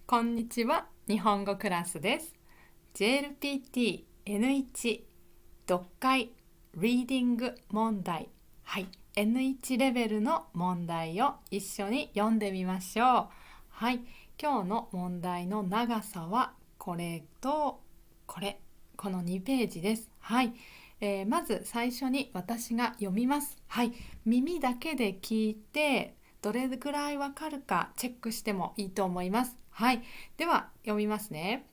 こんにちは。日本語クラスです。JLPT N1 読解リーディング問題。はい。N1 レベルの問題を一緒に読んでみましょう。はい。今日の問題の長さはこれとこれ。この2ページです。はい。まず最初に私が読みます。はい。耳だけで聞いてどれくらいわかるかチェックしてもいいと思います。はい。では読みますね。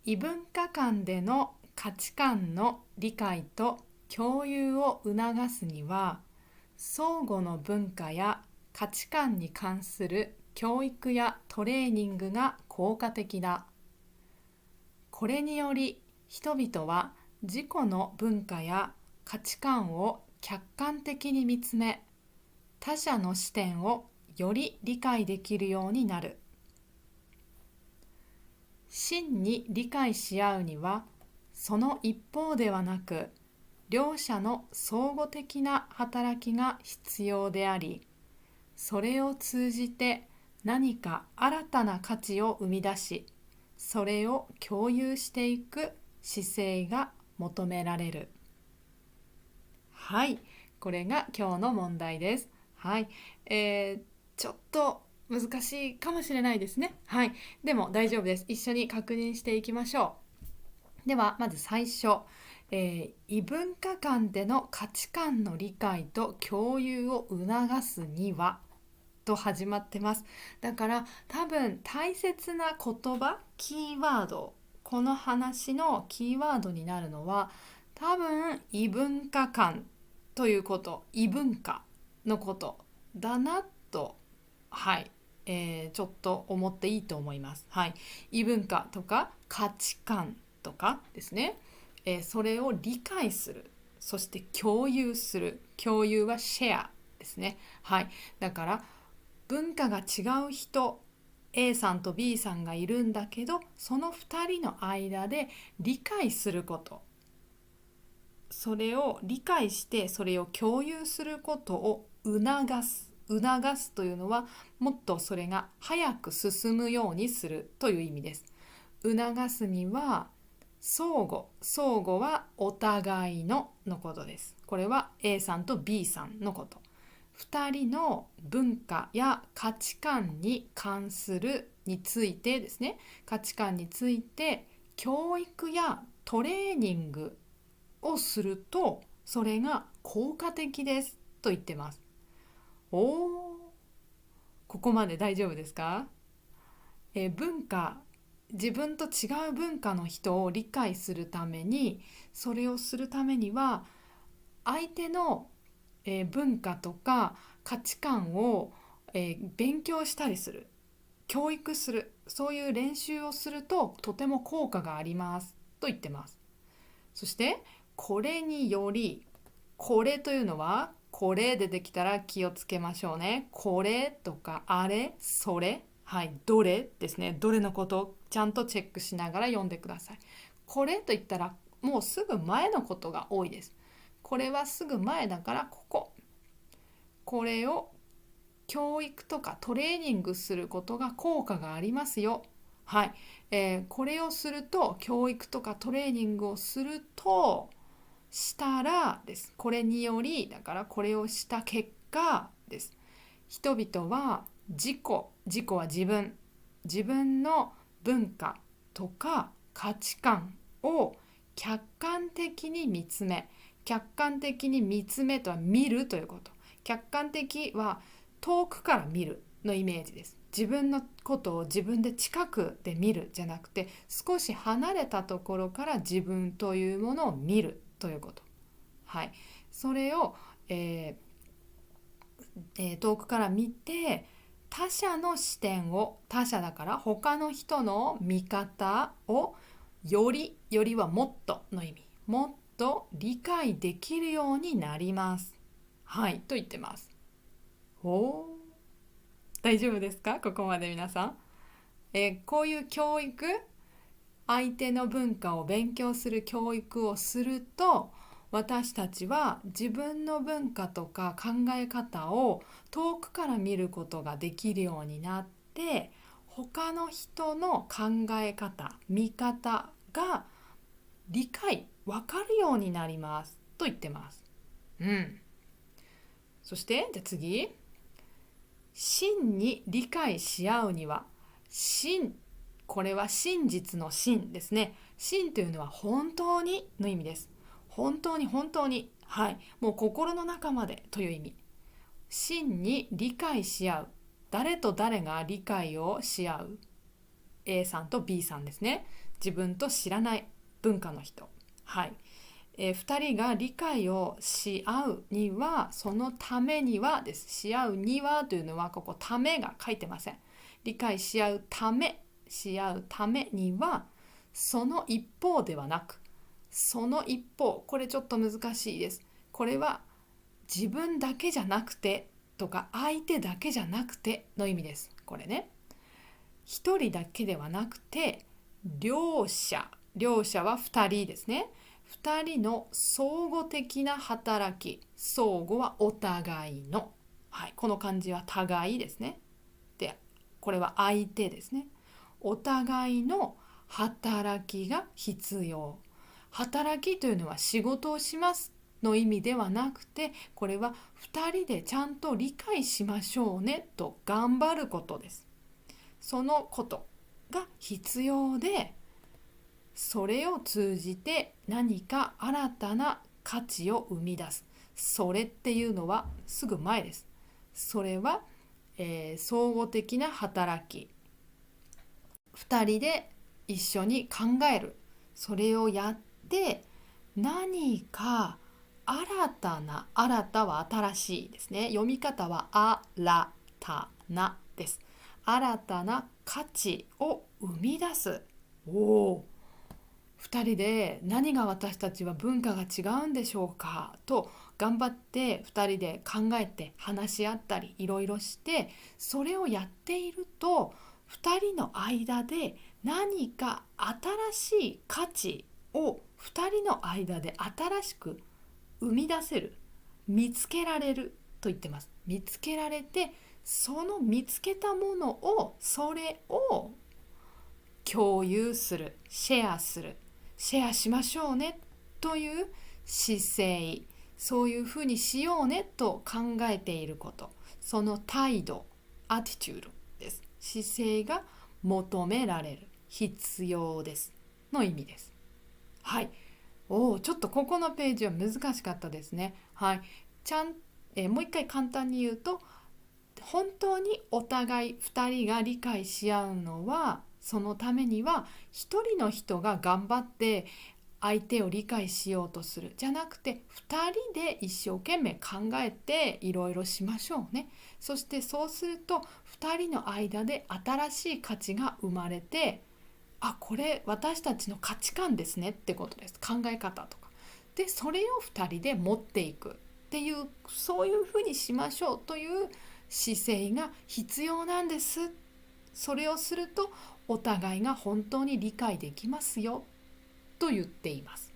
異文化間での価値観の理解と共有を促すには、相互の文化や価値観に関する教育やトレーニングが効果的だ。これにより、人々は自己の文化や価値観を客観的に見つめ、他者の視点をより理解できるようになる。真に理解し合うには、その一方ではなく、両者の相互的な働きが必要であり、それを通じて何か新たな価値を生み出し、それを共有していく姿勢が求められる。はい、これが今日の問題です。はい、ちょっと難しいかもしれないですね。はい、でも大丈夫です。一緒に確認していきましょう。ではまず最初、異文化間での価値観の理解と共有を促すにはと始まってます。だから多分大切な言葉、キーワード、この話のキーワードになるのは多分異文化間ということ、異文化のことだなと、はい、ちょっと思っていいと思います。はい、異文化とか価値観とかですね、それを理解する、そして共有する、共有はシェアですね。はい、だから文化が違う人 A さんと B さんがいるんだけど、その2人の間で理解すること、それを理解してそれを共有することを促すというのは、もっとそれが早く進むようにするという意味です。促すには相互はお互いのことです。これは A さんと B さんのこと。2人の文化や価値観に関するについてですね、価値観について教育やトレーニングをするとそれが効果的ですと言ってます。ここまで大丈夫ですか？自分と違う文化の人を理解するために、それをするためには相手の文化とか価値観を勉強したりする、教育する、そういう練習をするととても効果がありますと言ってます。そしてこれにより、これというのはこれでできたら気をつけましょうね。これとかあれ、それ、はい、どれですね。どれのことをちゃんとチェックしながら読んでください。これと言ったらもうすぐ前のことが多いです。これはすぐ前だからこれを教育とかトレーニングすることが効果がありますよ。はい、これをすると、教育とかトレーニングをするとしたらです。これにより、だからこれをした結果です。人々は自己は自分の文化とか価値観を客観的に見つめ、客観的に見つめとは見るということ。客観的は遠くから見るのイメージです。自分のことを自分で近くで見るじゃなくて、少し離れたところから自分というものを見るということ。はい、それを、遠くから見て、他者の視点を、他者だから他の人の見方をよりはもっとの意味、もっと理解できるようになります。はい、と言ってます。大丈夫ですか？ここまで皆さん。こういう教育、相手の文化を勉強する教育をすると、私たちは自分の文化とか考え方を遠くから見ることができるようになって、他の人の考え方、見方が理解、わかるようになりますと言ってます。そしてじゃあ次、真に理解し合うには、これは真実の真ですね。真というのは本当にの意味です。本当に本当に、もう心の中までという意味。真に理解し合う。誰と誰が理解をし合う？ A さんと B さんですね。自分と知らない文化の人。2人が理解をし合うには、そのためにはです。し合うにはというのは、ここためが書いてません。理解し合うためには、その一方ではなく、その一方、これちょっと難しいです。これは自分だけじゃなくてとか、相手だけじゃなくての意味です。これね。一人だけではなくて、両者は二人ですね。二人の相互的な働き。相互はお互いの。この漢字は互いですね。で、これは相手ですね。お互いの働きが必要。働きというのは仕事をしますの意味ではなくて、これは二人でちゃんと理解しましょうねと頑張ることです。そのことが必要で、それを通じて何か新たな価値を生み出す。それっていうのはすぐ前です。それは、相互的な働き。2人で一緒に考える。それをやって何か新たは新しいですね。読み方は新たなです。新たな価値を生み出す。2人で何が私たちは文化が違うんでしょうかと頑張って2人で考えて話し合ったりいろいろして、それをやっていると2人の間で何か新しい価値を2人の間で新しく生み出せる、見つけられると言ってます。見つけられて、その見つけたものをそれを共有する、シェアしましょうねという姿勢、そういうふうにしようねと考えていること、その態度、アティチュードです。姿勢が求められる、必要ですの意味です。ちょっとここのページは難しかったですね。もう一回簡単に言うと、本当にお互い2人が理解し合うのは、そのためには一人の人が頑張って相手を理解しようとするじゃなくて、2人で一生懸命考えていろいろしましょうね。そしてそうすると2人の間で新しい価値が生まれて、これ私たちの価値観ですねってことです。考え方とかで、それを2人で持っていくっていう、そういうふうにしましょうという姿勢が必要なんです。それをするとお互いが本当に理解できますよと言っています。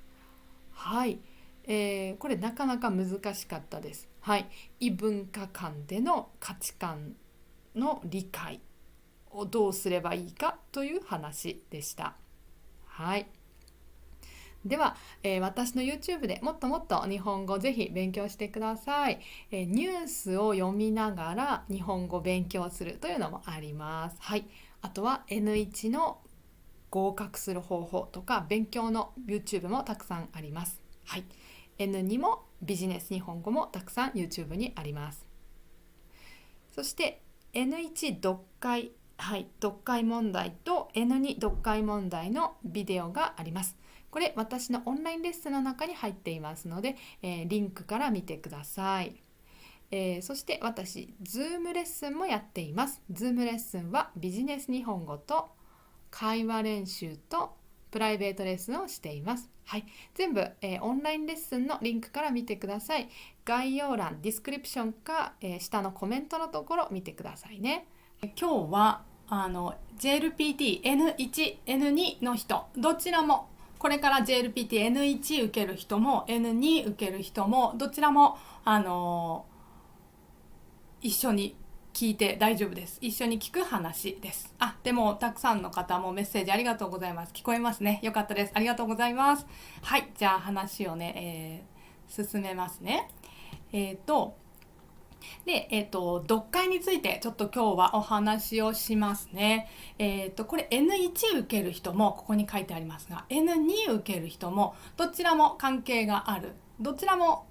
これなかなか難しかったです。異文化間での価値観の理解をどうすればいいかという話でした。では、私の YouTube でもっともっと日本語ぜひ勉強してください。ニュースを読みながら日本語勉強するというのもあります。あとは N1 の合格する方法とか勉強の YouTube もたくさんあります。N2 もビジネス日本語もたくさん YouTube にあります。そして N1 読解、読解問題と N2 読解問題のビデオがあります。これ私のオンラインレッスンの中に入っていますので、リンクから見てください。そして私 Zoom レッスンもやっています。Zoom レッスンはビジネス日本語と会話練習とプライベートレッスンをしています。全部、オンラインレッスンのリンクから見てください。概要欄、ディスクリプションか、下のコメントのところ見てくださいね。今日はJLPT N1、N2 の人、どちらもこれから JLPT N1 受ける人も N2 受ける人もどちらも一緒に聞いて大丈夫です。一緒に聞く話です。でもたくさんの方もメッセージありがとうございます。聞こえますね。よかったです。ありがとうございます。はい、じゃあ話をね、進めますね。読解についてちょっと今日はお話をしますね。これ N1 受ける人もここに書いてありますが、N2 受ける人もどちらも関係がある。どちらも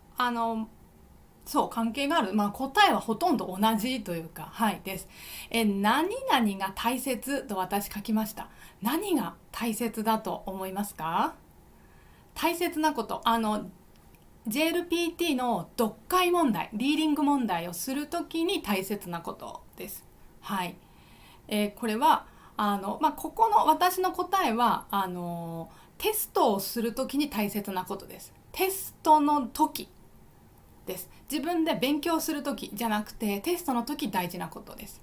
そう関係がある。答えはほとんど同じというか、はいです。何々が大切と私書きました。何が大切だと思いますか？大切なこと。JLPT の読解問題、リーディング問題をするときに大切なことです。はい。これはここの私の答えはテストをするときに大切なことです。テストの時です。自分で勉強するときじゃなくてテストの時大事なことです。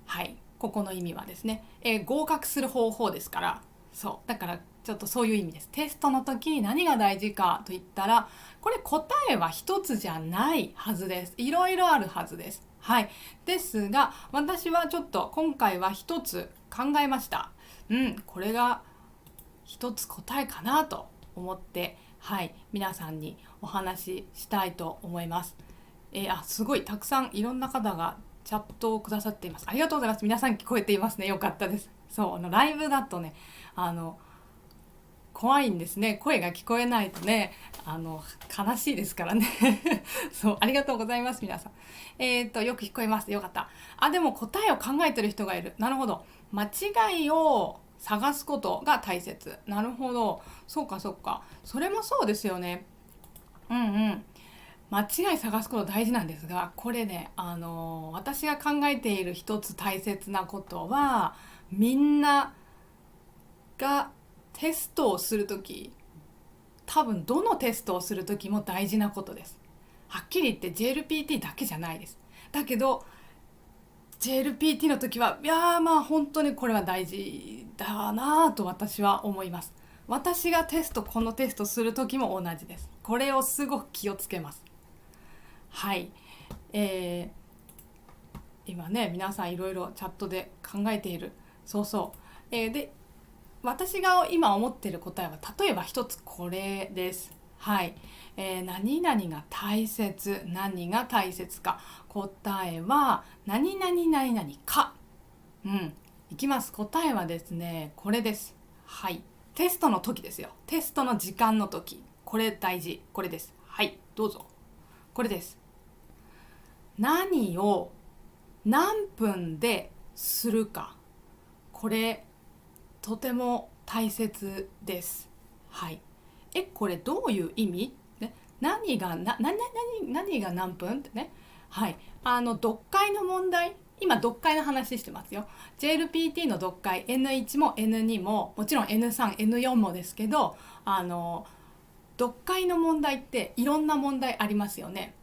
はい。ここの意味はですね、合格する方法ですから、そうだからちょっとそういう意味です。テストの時に何が大事かといったら、これ答えは一つじゃないはずです。いろいろあるはずです。はい。ですが、私はちょっと今回は一つ考えました。これが一つ答えかなと思って、はい、皆さんにお話ししたいと思います。すごいたくさんいろんな方がチャットをくださっています。ありがとうございます。皆さん聞こえていますね。よかったです。そう、ライブだとね、怖いんですね。声が聞こえないとね、悲しいですからね。そう、ありがとうございます、皆さん。よく聞こえます。よかった。でも答えを考えてる人がいる。なるほど。間違いを探すことが大切。なるほど。そうか、そうか。それもそうですよね。間違い探すこと大事なんですが、これね、私が考えている一つ大切なことは、みんながテストをするとき、多分どのテストをするときも大事なことです。はっきり言って JLPT だけじゃないです。だけど JLPT の時はいや本当にこれは大事だなと私は思います。私がこのテストする時も同じです。これをすごく気をつけます。はい、今ね皆さんいろいろチャットで考えている。そうそう、で私が今思っている答えは例えば一つこれです。はい、何々が大切、何が大切か。答えは何々何々か。いきます。答えはですねこれです。はい、テストの時ですよ。テストの時間の時、これ大事。これです。はい、どうぞ。これです。何を何分でするか。これとても大切です。はい。これどういう意味？ね、何が何分ってね。はい。読解の問題。今読解の話してますよ。JLPT の読解 N1 も N2 ももちろん N3、N4 もですけど、読解の問題っていろんな問題ありますよね。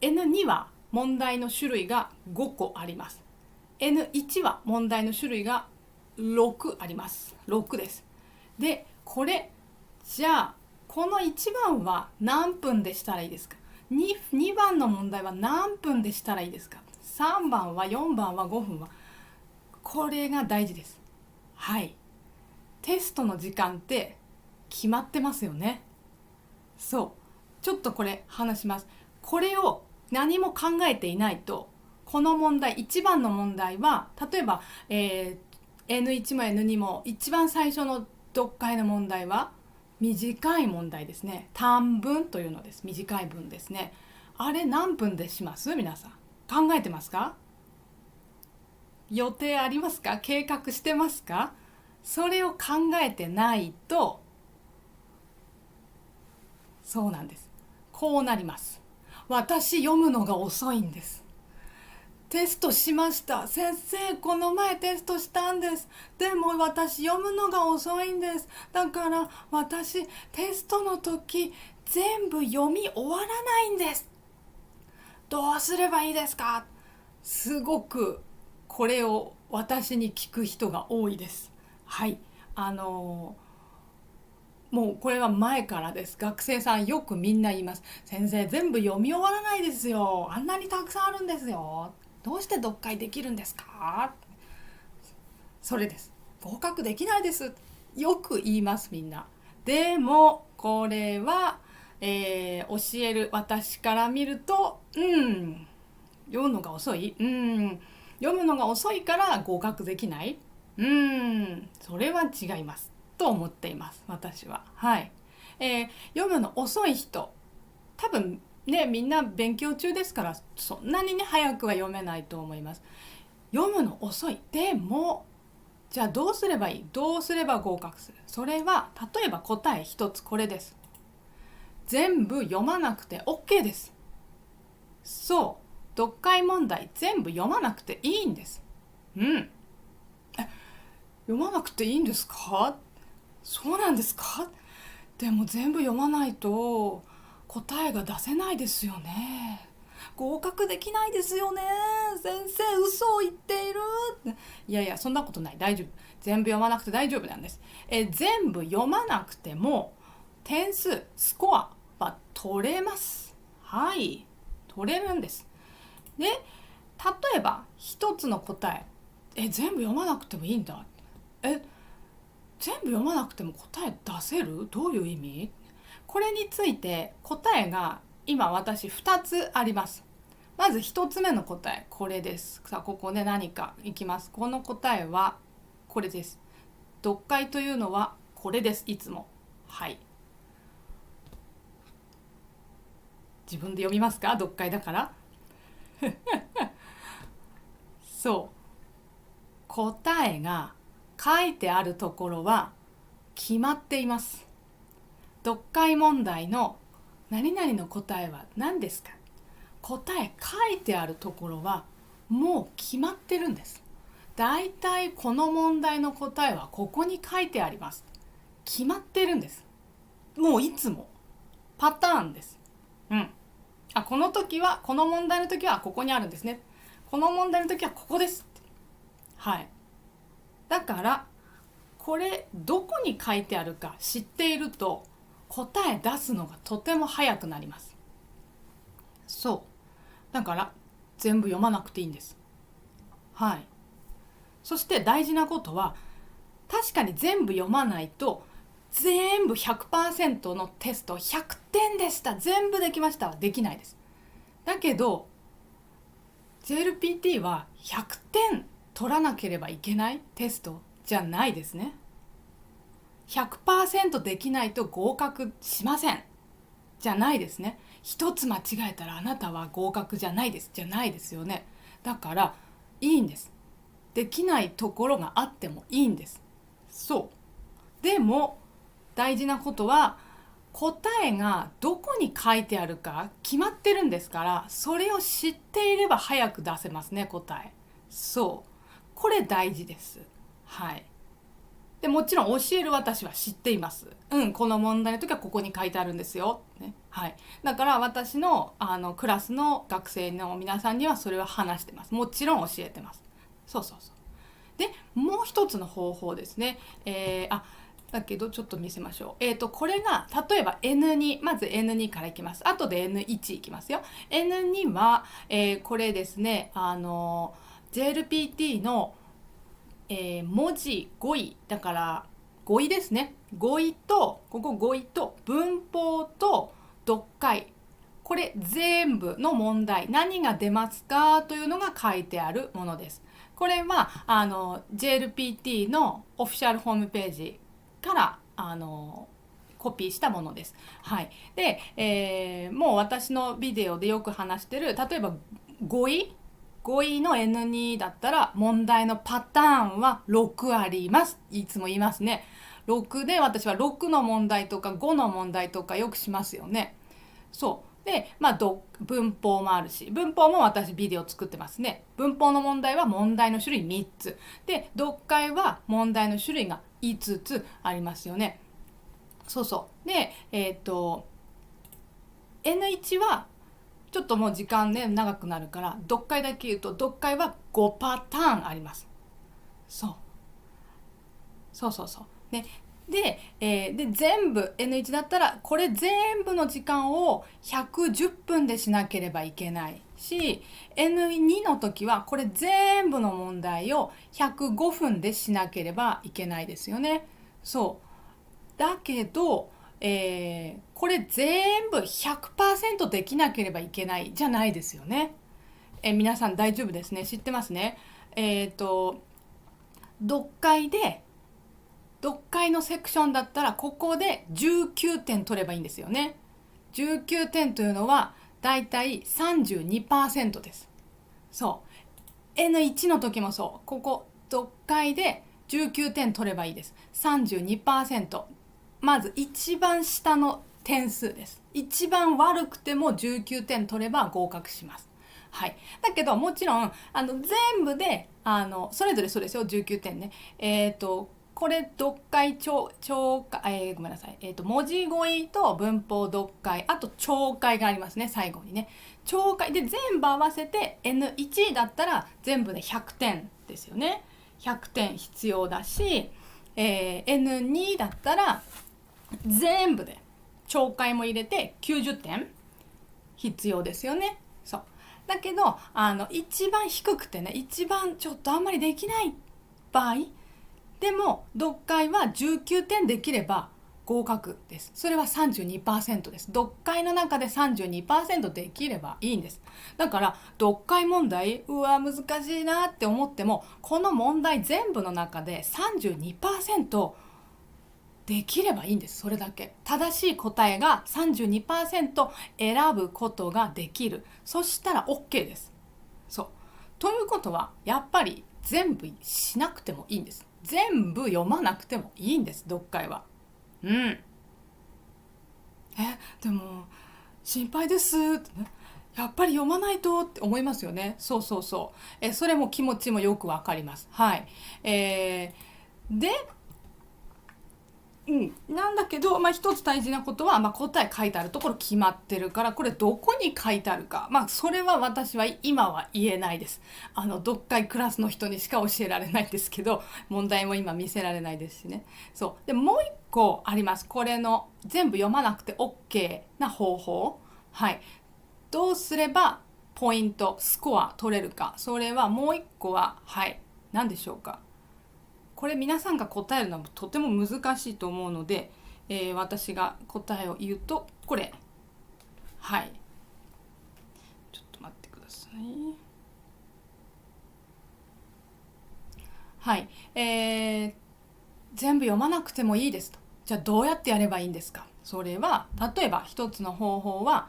N2 は問題の種類が5個あります。N1 は問題の種類が6あります。6です。で、これじゃあこの1番は何分でしたらいいですか。 2番の問題は何分でしたらいいですか。3番は4番は5分は。これが大事です。はい。テストの時間って決まってますよね。そうちょっとこれ話します。これを何も考えていないと、この問題1番の問題は例えば、N1 も N2 も一番最初の読解の問題は短い問題ですね。短文というのです。短い文ですね。あれ何分でします？皆さん考えてますか？予定ありますか？計画してますか？それを考えてないとそうなんです。こうなります。私読むのが遅いんです。テストしました。先生、この前テストしたんです。でも私読むのが遅いんです。だから私テストの時全部読み終わらないんです。どうすればいいですか？すごくこれを私に聞く人が多いです。はい。もうこれは前からです。学生さんよくみんな言います。先生全部読み終わらないですよ。あんなにたくさんあるんですよ。どうして読解できるんですか？それです。合格できないです。よく言いますみんな。でもこれは、教える私から見ると、読むのが遅い、読むのが遅いから合格できない、それは違いますと思っています私は。はい、読むの遅い人、多分ね、みんな勉強中ですからそんなにね早くは読めないと思います。読むの遅い。でもじゃあどうすればいい？どうすれば合格する？それは例えば答え一つこれです。全部読まなくて OK です。そう、読解問題全部読まなくていいんです。読まなくていいんですか？そうなんですか？でも全部読まないと答えが出せないですよね。合格できないですよね。先生嘘を言っている。いやいや、そんなことない。大丈夫。全部読まなくて大丈夫なんです。全部読まなくても点数スコアは取れます。はい、取れるんです。で、例えば一つの答え、全部読まなくてもいいんだ。全部読まなくても答え出せる？どういう意味？これについて答えが今私2つあります。まず1つ目の答え、これです。さあここで何かいきます。この答えはこれです。読解というのはこれです。いつも。はい。自分で読みますか？読解だからそう、答えが書いてあるところは決まっています。読解問題の何々の答えは何ですか？答え書いてあるところはもう決まってるんです。だいたいこの問題の答えはここに書いてあります。決まってるんです。もういつもパターンです。この時はこの問題の時はここにあるんですね。この問題の時はここです。はい。だからこれどこに書いてあるか知っていると答え出すのがとても早くなります。そうだから全部読まなくていいんです。はい。そして大事なことは、確かに全部読まないと全部 100% のテスト100点でした、全部できましたはできないです。だけど JLPT は100点取らなければいけないテストじゃないですね。100% できないと合格しませんじゃないですね。一つ間違えたらあなたは合格じゃないですじゃないですよね。だからいいんです。できないところがあってもいいんです。そうでも大事なことは、答えがどこに書いてあるか決まってるんですから、それを知っていれば早く出せますね、答え。そうこれ大事です。はい。でもちろん教える私は知っています。この問題の時はここに書いてあるんですよ、ね。はい。だから私のクラスの学生の皆さんにはそれは話してます。もちろん教えてます。そうそうそう。でもう一つの方法ですね。だけどちょっと見せましょう。これが例えば N2、 まず N2 からいきます。後で N1 いきますよ。N2 は、これですね、JLPT の、文字語彙だから語彙ですね。語彙とここ語彙と文法と読解、これ全部の問題何が出ますかというのが書いてあるものです。これはJLPT のオフィシャルホームページからコピーしたものです。はい。で、もう私のビデオでよく話してる、例えば語彙の N2 だったら問題のパターンは6あります。いつも言いますね。6で私は6の問題とか5の問題とかよくしますよね。そうで、文法もあるし、文法も私ビデオ作ってますね。文法の問題は問題の種類3つで、読解は問題の種類が5つありますよね。そうそうで、N1 はちょっともう時間ね長くなるから読解だけ言うと、読解は5パターンあります。そうそうそうそうね。で全部 N1 だったらこれ全部の時間を110分でしなければいけない。し、 N2 の時はこれ全部の問題を105分でしなければいけないですよね。そうだけど、これ全部 100% できなければいけないじゃないですよね。皆さん大丈夫ですね。知ってますね。読解で読解のセクションだったらここで19点取ればいいんですよね。19点というのはだいたい 32% です。そう N1 の時もそう、ここ読解で19点取ればいいです。 32%、 まず一番下の点数です。一番悪くても19点取れば合格します。はい、だけどもちろん全部でそれぞれそうですよ、19点ね。これ読解聴解、ごめんなさい、文字語彙と文法読解、あと聴解がありますね、最後にね。聴解で全部合わせて N1 だったら全部で100点ですよね。100点必要だし、N2 だったら全部で聴解も入れて90点必要ですよね。そうだけど一番低くてね、一番ちょっとあんまりできない場合でも読解は19点できれば合格です。それは 32% です。読解の中で 32% できればいいんです。だから読解問題難しいなって思っても、この問題全部の中で 32% できればいいんです。それだけ正しい答えが 32% 選ぶことができる。そしたら OK です。そうということはやっぱり全部しなくてもいいんです。全部読まなくてもいいんです、読解は。でも心配ですってね、やっぱり読まないとって思いますよね。それも気持ちもよくわかります。はい。でなんだけど、一つ大事なことは、答え書いてあるところ決まってるから、これどこに書いてあるか、それは私は今は言えないです。読解クラスの人にしか教えられないんですけど、問題も今見せられないですしね。でもう一個あります。これの全部読まなくて OK な方法。はい。どうすればポイントスコア取れるか、それはもう一個は、何でしょうか。これ皆さんが答えるのはとても難しいと思うので、私が答えを言うと、これ、ちょっと待ってください。全部読まなくてもいいですと。じゃあどうやってやればいいんですか。それは例えば一つの方法は、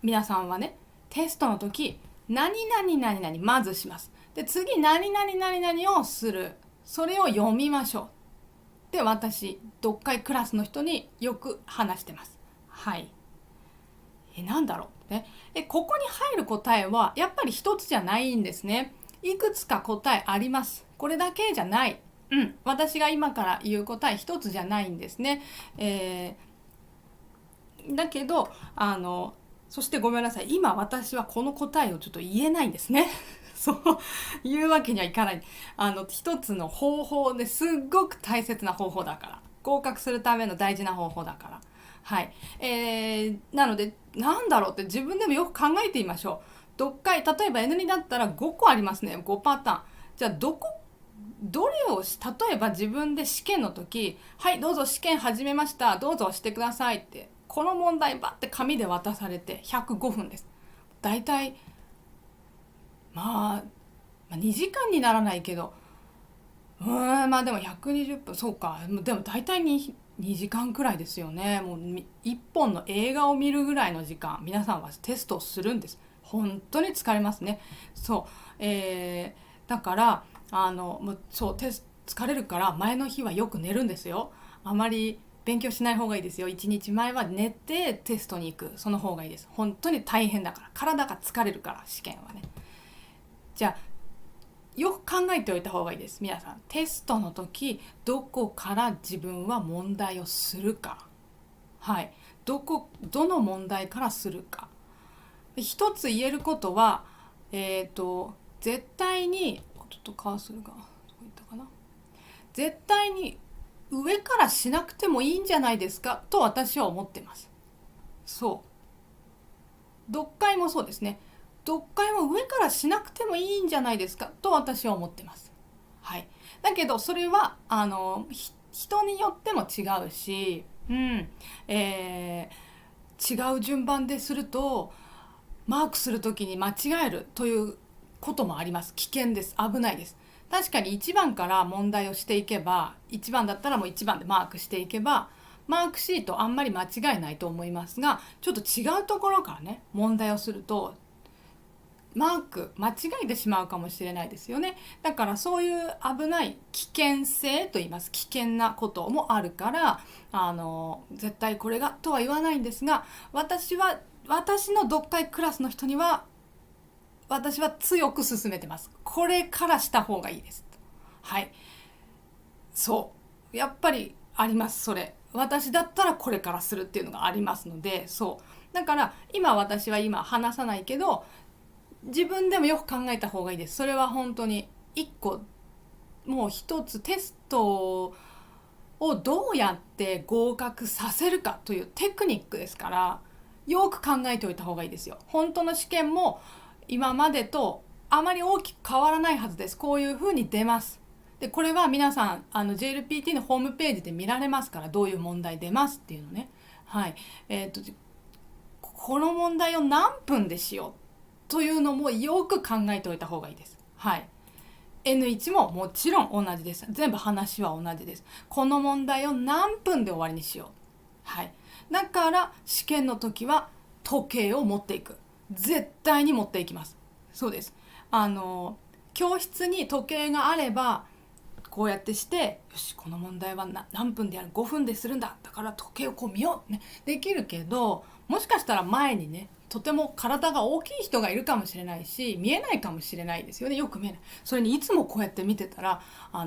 皆さんはね、テストの時何々何々まずします。で次何々何々をする。それを読みましょう。で私読解クラスの人によく話してます。なんだろうね。ここに入る答えはやっぱり一つじゃないんですね。いくつか答えあります。これだけじゃない。私が今から言う答え一つじゃないんですね。だけどそしてごめんなさい、今私はこの答えをちょっと言えないんですね。そういうわけにはいかない。一つの方法ですっごく大切な方法だから、合格するための大事な方法だから。なのでなんだろうって自分でもよく考えてみましょう。読解例えば N2 だったら5個ありますね。5パターン。じゃあどれを例えば自分で試験の時、はいどうぞ試験始めました、どうぞ押してくださいって、この問題バッて紙で渡されて105分です。だいたい2時間にならないけど、でも120分、そうか、でも大体2時間くらいですよね。もう1本の映画を見るぐらいの時間皆さんはテストをするんです。本当に疲れますね。だから疲れるから前の日はよく寝るんですよ。あまり勉強しない方がいいですよ。1日前は寝てテストに行く、その方がいいです。本当に大変だから、体が疲れるから、試験はね。じゃあよく考えておいた方がいいです。皆さんテストの時どこから自分は問題をするか、どの問題からするか。一つ言えることは、絶対にちょっとカーソルがどこ行ったかな、絶対に上からしなくてもいいんじゃないですかと私は思ってます。読解もそうですね。読解も上からしなくてもいいんじゃないですかと私は思ってます。はい。だけどそれは人によっても違うし、違う順番でするとマークするときに間違えるということもあります。危険です。危ないです。確かに1番から問題をしていけば、1番だったらもう1番でマークしていけば、マークシートあんまり間違いないと思いますが、ちょっと違うところからね問題をするとマーク間違えてしまうかもしれないですよね。だからそういう危ない危険性と言います。危険なこともあるから、絶対これがとは言わないんですが、私の読解クラスの人には私は強く勧めてます。これからした方がいいです。はい。そう。やっぱりあります、それ。私だったらこれからするっていうのがありますので、そう。だから私は今話さないけど、自分でもよく考えた方がいいです。それは本当に一個、もう一つテストをどうやって合格させるかというテクニックですから、よく考えておいた方がいいですよ。本当の試験も今までとあまり大きく変わらないはずです。こういうふうに出ます。で、これは皆さんJLPT のホームページで見られますから、どういう問題出ますっていうのね。はい。この問題を何分でしようというのもよく考えておいた方がいいです。はい。N1 ももちろん同じです。全部話は同じです。この問題を何分で終わりにしよう。はい。だから試験の時は時計を持っていく。絶対に持っていきます。そうです。教室に時計があれば、こうやってして、よし、この問題は何分でやる、5分でするんだ。だから時計をこう見よう。ね。できるけど、もしかしたら前にね、とても体が大きい人がいるかもしれないし、見えないかもしれないですよね。よく見えない。それにいつもこうやって見てたら、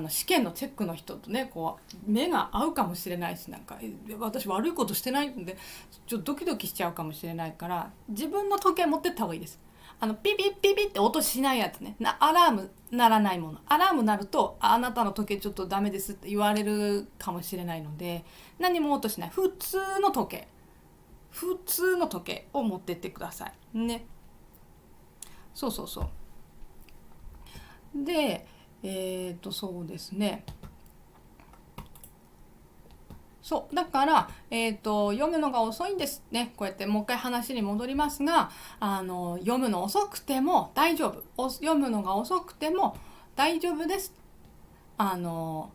試験のチェックの人とね、こう目が合うかもしれないし、なんか私悪いことしてないんでちょっとドキドキしちゃうかもしれないから、自分の時計持ってった方がいいです。ピピピピって音しないやつね。アラーム鳴らないもの。アラーム鳴ると、あなたの時計ちょっとダメですって言われるかもしれないので、何も音しない。普通の時計。普通の時計を持ってってください。ね。そうそうそう。で、そうですね。そう。だから、読むのが遅いんですね。こうやってもう一回話に戻りますが、読むの遅くても大丈夫。読むのが遅くても大丈夫です。問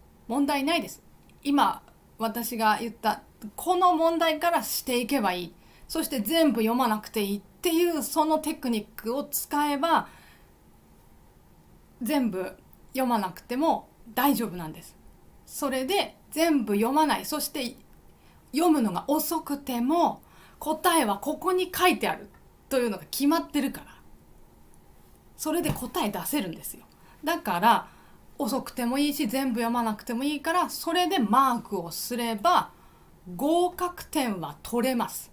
題ないです。今、私が言った、この問題からしていけばいい。そして全部読まなくていいっていうそのテクニックを使えば、全部読まなくても大丈夫なんです。それで全部読まない。そして読むのが遅くても答えはここに書いてあるというのが決まってるから。それで答え出せるんですよ。だから遅くてもいいし全部読まなくてもいいから、それでマークをすれば合格点は取れます。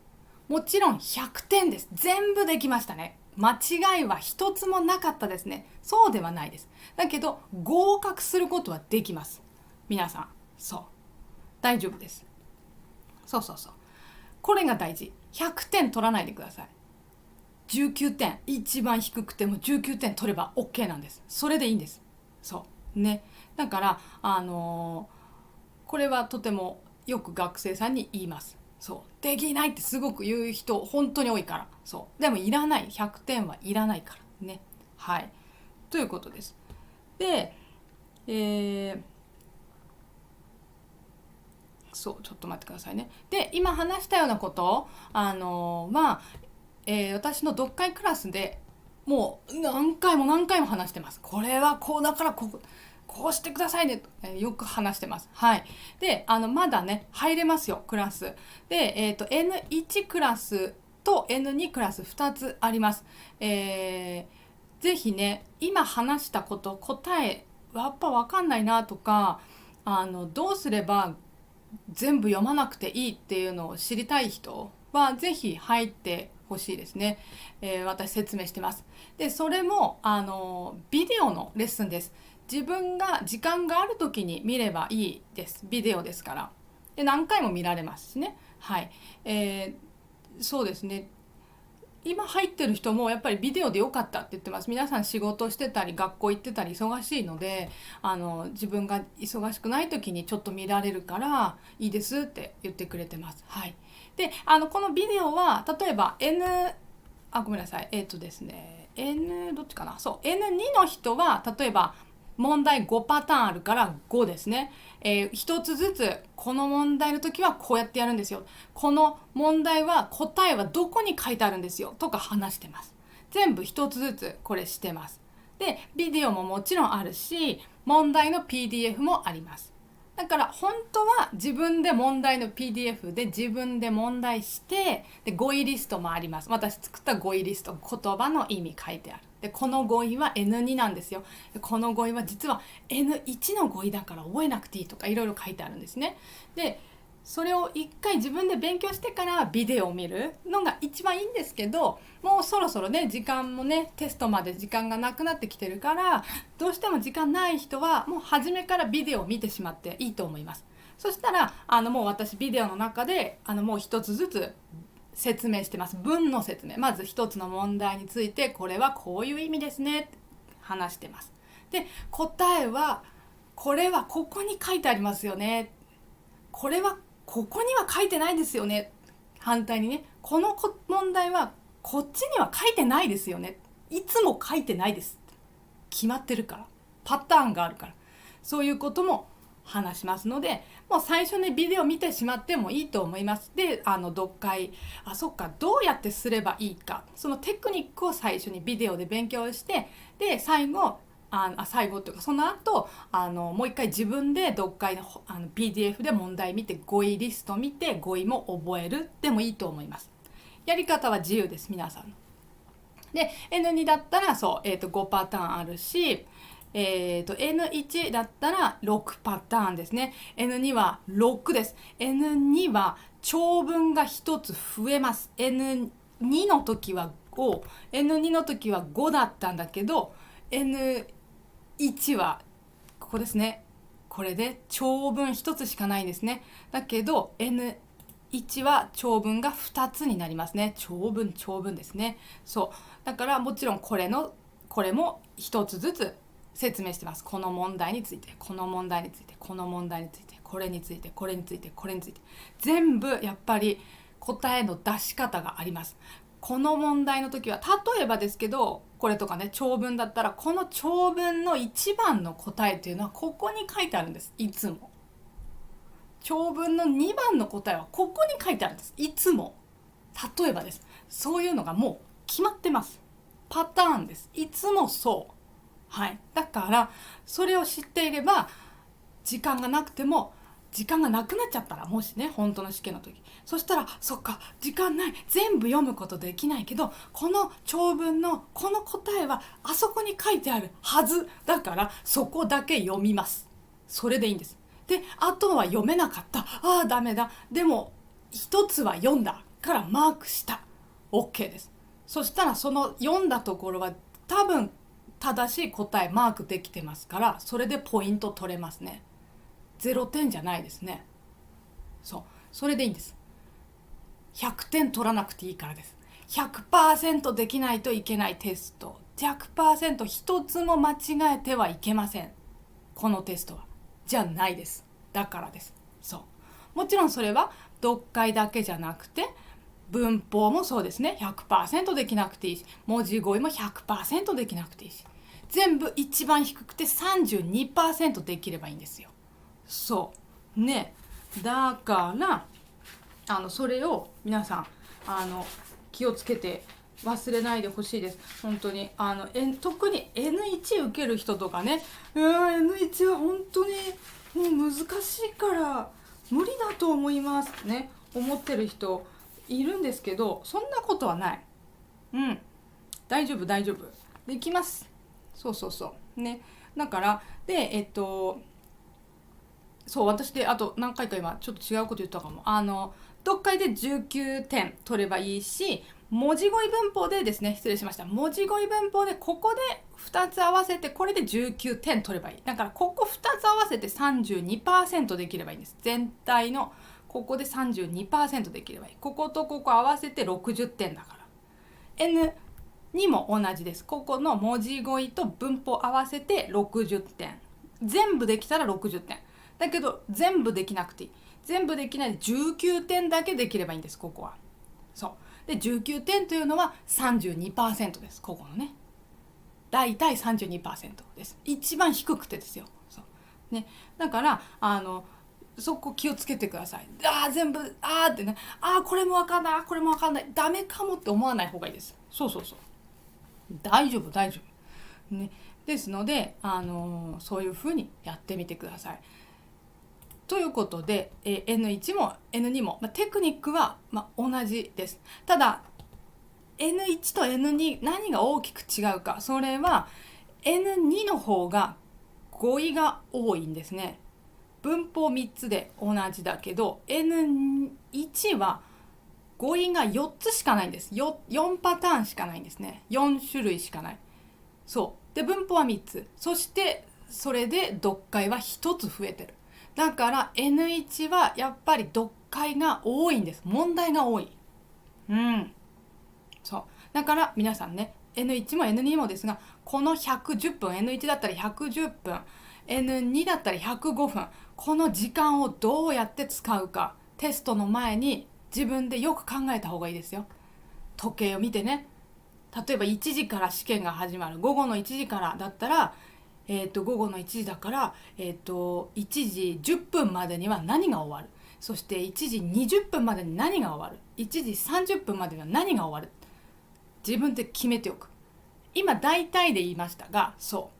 もちろん100点です。全部できましたね。間違いは一つもなかったですね。そうではないです。だけど合格することはできます。皆さん、そう。大丈夫です。そうそうそう。これが大事。100点取らないでください。19点。一番低くても19点取れば OK なんです。それでいいんです。そう。ね。だから、これはとてもよく学生さんに言います。そう。できないってすごく言う人、本当に多いから。そう。でもいらない。100点はいらないから。ね。はい。ということです。で、そう、ちょっと待ってくださいね。で、今話したようなこと、私の読解クラスでもう何回も何回も話してます。これはこうだからこうしてくださいねと、よく話してます。はい。で、まだね、入れますよ、クラス。で、N1 クラスと N2 クラス2つあります。ぜひね、今話したこと、答え、やっぱわかんないなとか、どうすれば全部読まなくていいっていうのを知りたい人はぜひ入ってほしいですね。私説明してます。で、それもビデオのレッスンです。自分が時間がある時に見ればいいです。ビデオですから。で、何回も見られますしね。はい。そうですね。今入ってる人もやっぱりビデオでよかったって言ってます。皆さん仕事してたり学校行ってたり忙しいので、自分が忙しくない時にちょっと見られるからいいですって言ってくれてます。はい。で、このビデオは例えば ごめんなさい。ですね、どっちかな、そう、N2 の人は例えば問題5パターンあるから5ですね。一つずつこの問題の時はこうやってやるんですよ。この問題は答えはどこに書いてあるんですよとか話してます。全部一つずつこれしてます。で、ビデオももちろんあるし、問題の PDF もあります。だから本当は自分で問題の PDF で自分で問題して、で語彙リストもあります。私作った語彙リスト、言葉の意味書いてある。でこの語彙は N2 なんですよ。でこの語彙は実は N1 の語彙だから覚えなくていいとかいろいろ書いてあるんですね。でそれを一回自分で勉強してからビデオを見るのが一番いいんですけど、もうそろそろね時間もねテストまで時間がなくなってきてるから、どうしても時間ない人はもう初めからビデオを見てしまっていいと思います。そしたらもう私ビデオの中でもう一つずつ説明してます。文の説明、まず一つの問題についてこれはこういう意味ですねって話してます。で答えはこれはここに書いてありますよね、これはここには書いてないですよね、反対にねこの問題はこっちには書いてないですよね、いつも書いてないです、決まってるから、パターンがあるから、そういうことも話しますので、もう最初にビデオ見てしまってもいいと思います。で読解、そっか、どうやってすればいいか、そのテクニックを最初にビデオで勉強して、で最後最後というかその後もう一回自分で読解のPDF で問題見て語彙リスト見て語彙も覚えるでもいいと思います。やり方は自由です、皆さんの。で N2 だったらそう、5パターンあるし、N1 だったら6パターンですね。N2 は6です。N2 は長文が1つ増えます。N2 の時は5、N2 の時は5だったんだけど、N1 はここですね。これで長文1つしかないんですね。だけど N1 は長文が2つになりますね。長文ですね。そう。だからもちろんこれも1つずつ説明してます。この問題について、この問題について、この問題について、これについて、これについて、これについて、全部やっぱり答えの出し方があります。この問題の時は例えばですけど、これとかね長文だったらこの長文の1番の答えっていうのはここに書いてあるんです。いつも長文の2番の答えはここに書いてあるんです。いつも。例えばです。そういうのがもう決まってます。パターンです。いつもそう。はい。だからそれを知っていれば時間がなくても、時間がなくなっちゃったら、もしね本当の試験の時、そしたらそっか時間ない、全部読むことできないけどこの長文のこの答えはあそこに書いてあるはずだからそこだけ読みます。それでいいんです。であとは読めなかった、ダメだ、でも一つは読んだからマークした、 OK です。そしたらその読んだところは多分正しい答えマークできてますから、それでポイント取れますね。0点じゃないですね。それでいいんです。100点取らなくていいからです。100% できないといけないテスト、 100% 一つも間違えてはいけません。このテストはじゃないです。だからです。もちろんそれは読解だけじゃなくて文法もそうですね。 100% できなくていいし、文字語彙も 100% できなくていいし、全部一番低くて 32% できればいいんですよ。そうね。だからそれを皆さん気をつけて忘れないでほしいです。本当に特に N1 受ける人とかね、N1 は本当にもう難しいから無理だと思いますね、思ってる人いるんですけど、そんなことはない。大丈夫できます。そうね。だからでそう、私であと何回か今ちょっと違うこと言ったかも。読解で19点取ればいいし、文字語彙文法でですね、失礼しました。文字語彙文法でここで2つ合わせてこれで19点取ればいい。だからここ2つ合わせて 32% できればいいんです。全体のここで 32% できればいい。こことここ合わせて60点だから。N2 も同じです。ここの文字語彙と文法合わせて60点。全部できたら60点。だけど全部できなくていい。全部できないで19点だけできればいいんです、ここは。そう。で、19点というのは 32% です、ここのね。だいたい 32% です。一番低くてですよ。そう。ね。だから、そこ気をつけてください。全部、ってね。これもわかんない、これもわかんない。ダメかもって思わない方がいいです。そうそうそう。大丈夫、大丈夫。ね。ですので、そういうふうにやってみてください。ということで、N1 も N2 も、テクニックは、同じです。ただ、N1 と N2 何が大きく違うか。それは N2 の方が語彙が多いんですね。文法3つで同じだけど N1 は語彙が4つしかないんです。4パターンしかないんですね。4種類しかない。そうで、文法は3つ。そしてそれで読解は1つ増えてる。だから N1 はやっぱり読解が多いんです。問題が多い。そうだから皆さんね、 N1 も N2 もですが、この110分 N1 だったら110分 N2 だったら105分、この時間をどうやって使うか、テストの前に自分でよく考えた方がいいですよ。時計を見てね。例えば1時から試験が始まる、午後の1時からだったら、午後の1時だから、1時10分までには何が終わる、そして1時20分までに何が終わる、1時30分までには何が終わる、自分で決めておく。今大体で言いましたが、そ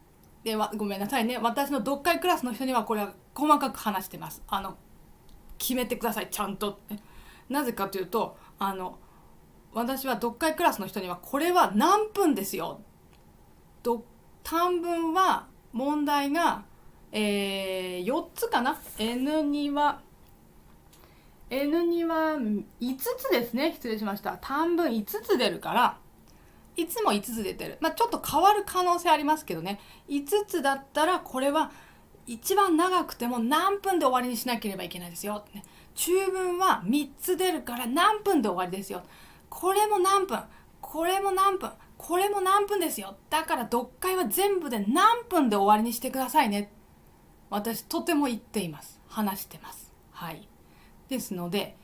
うでごめんなさいね、私の読解クラスの人にはこれは細かく話してます。決めてください、ちゃんと。なぜかというと、私は読解クラスの人にはこれは何分ですよ。短文は問題が、4つかな。N2 は5つですね。失礼しました。短文5つ出るから、いつも5つ出てる。ちょっと変わる可能性ありますけどね。5つだったらこれは一番長くても何分で終わりにしなければいけないですよ。中文は3つ出るから何分で終わりですよ。これも何分、これも何分、これも何分ですよ。だから読解は全部で何分で終わりにしてくださいね。私とても言っています。話してます。はい。ですので、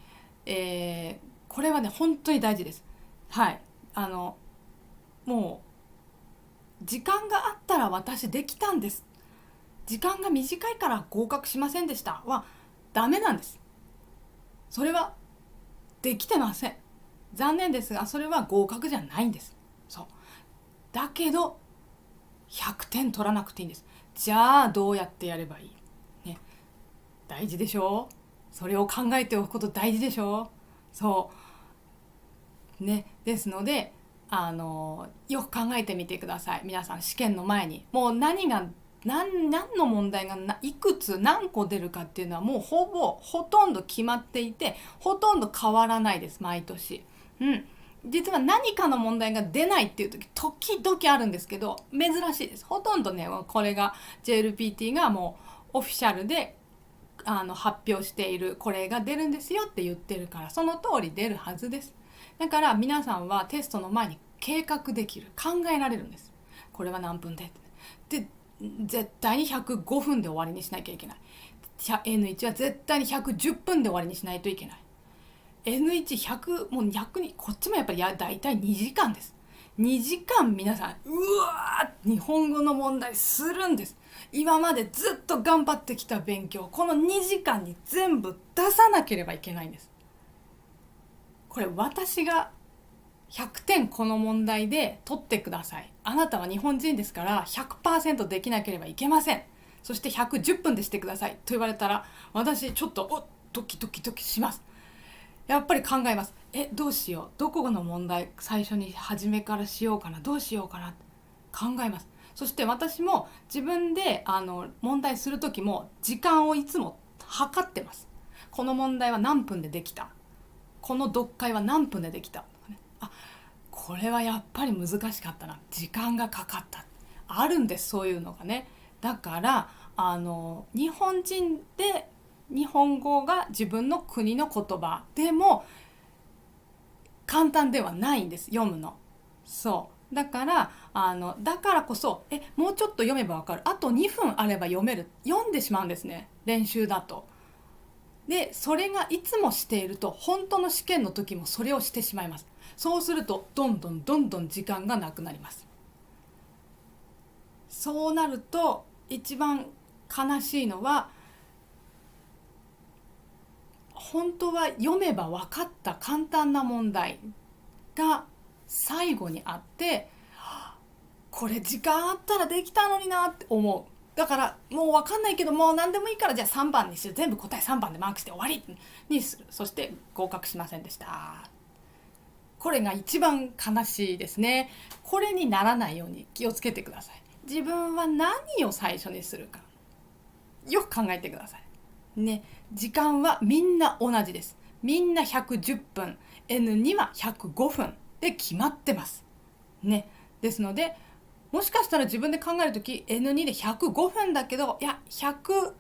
これはね本当に大事です。はい。もう時間があったら私できたんです、時間が短いから合格しませんでしたはダメなんです。それはできてません。残念ですがそれは合格じゃないんです。そうだけど100点取らなくていいんです。じゃあどうやってやればいい、ね、大事でしょう。それを考えておくこと大事でしょう。そうね。ですのでよく考えてみてください。皆さん試験の前にもう何の問題がいくつ何個出るかっていうのはもうほとんど決まっていて、ほとんど変わらないです、毎年。実は何かの問題が出ないっていう時々あるんですけど、珍しいです。ほとんどね、これが JLPT がもうオフィシャルで発表している、これが出るんですよって言ってるから、その通り出るはずです。だから皆さんはテストの前に計画できる、考えられるんです。これは何分で絶対に105分で終わりにしなきゃいけない。N1 は絶対に110分で終わりにしないといけない。N1100 もう逆にこっちもやっぱり大体2時間です。2時間皆さん日本語の問題するんです。今までずっと頑張ってきた勉強、この2時間に全部出さなければいけないんです。これ私が100点この問題で取ってください。あなたは日本人ですから 100% できなければいけません。そして110分でしてくださいと言われたら、私ちょっとドキドキします。やっぱり考えます。どうしよう、どこの問題最初に初めからしようかな、どうしようかな考えます。そして私も自分で問題する時も時間をいつも測ってます。この問題は何分でできた、この読解は何分でできた、これはやっぱり難しかったな、時間がかかった、あるんです、そういうのがね。だから日本人で日本語が自分の国の言葉でも簡単ではないんです、読むの。そうだからだからこそもうちょっと読めばわかる、あと2分あれば読める、読んでしまうんですね、練習だと。でそれがいつもしていると本当の試験の時もそれをしてしまいます。そうするとどんどん時間がなくなります。そうなると一番悲しいのは、本当は読めば分かった簡単な問題が最後にあって、これ時間あったらできたのになって思う。だからもう分かんないけど、もう何でもいいからじゃあ3番にする、全部答え3番でマークして終わりにする。そして合格しませんでした。これが一番悲しいですね。これにならないように気をつけてください。自分は何を最初にするかよく考えてくださいね。時間はみんな同じです。みんな110分 N2 は105分で決まってますね。ですのでもしかしたら自分で考えるとき N2 で105分だけど、いや100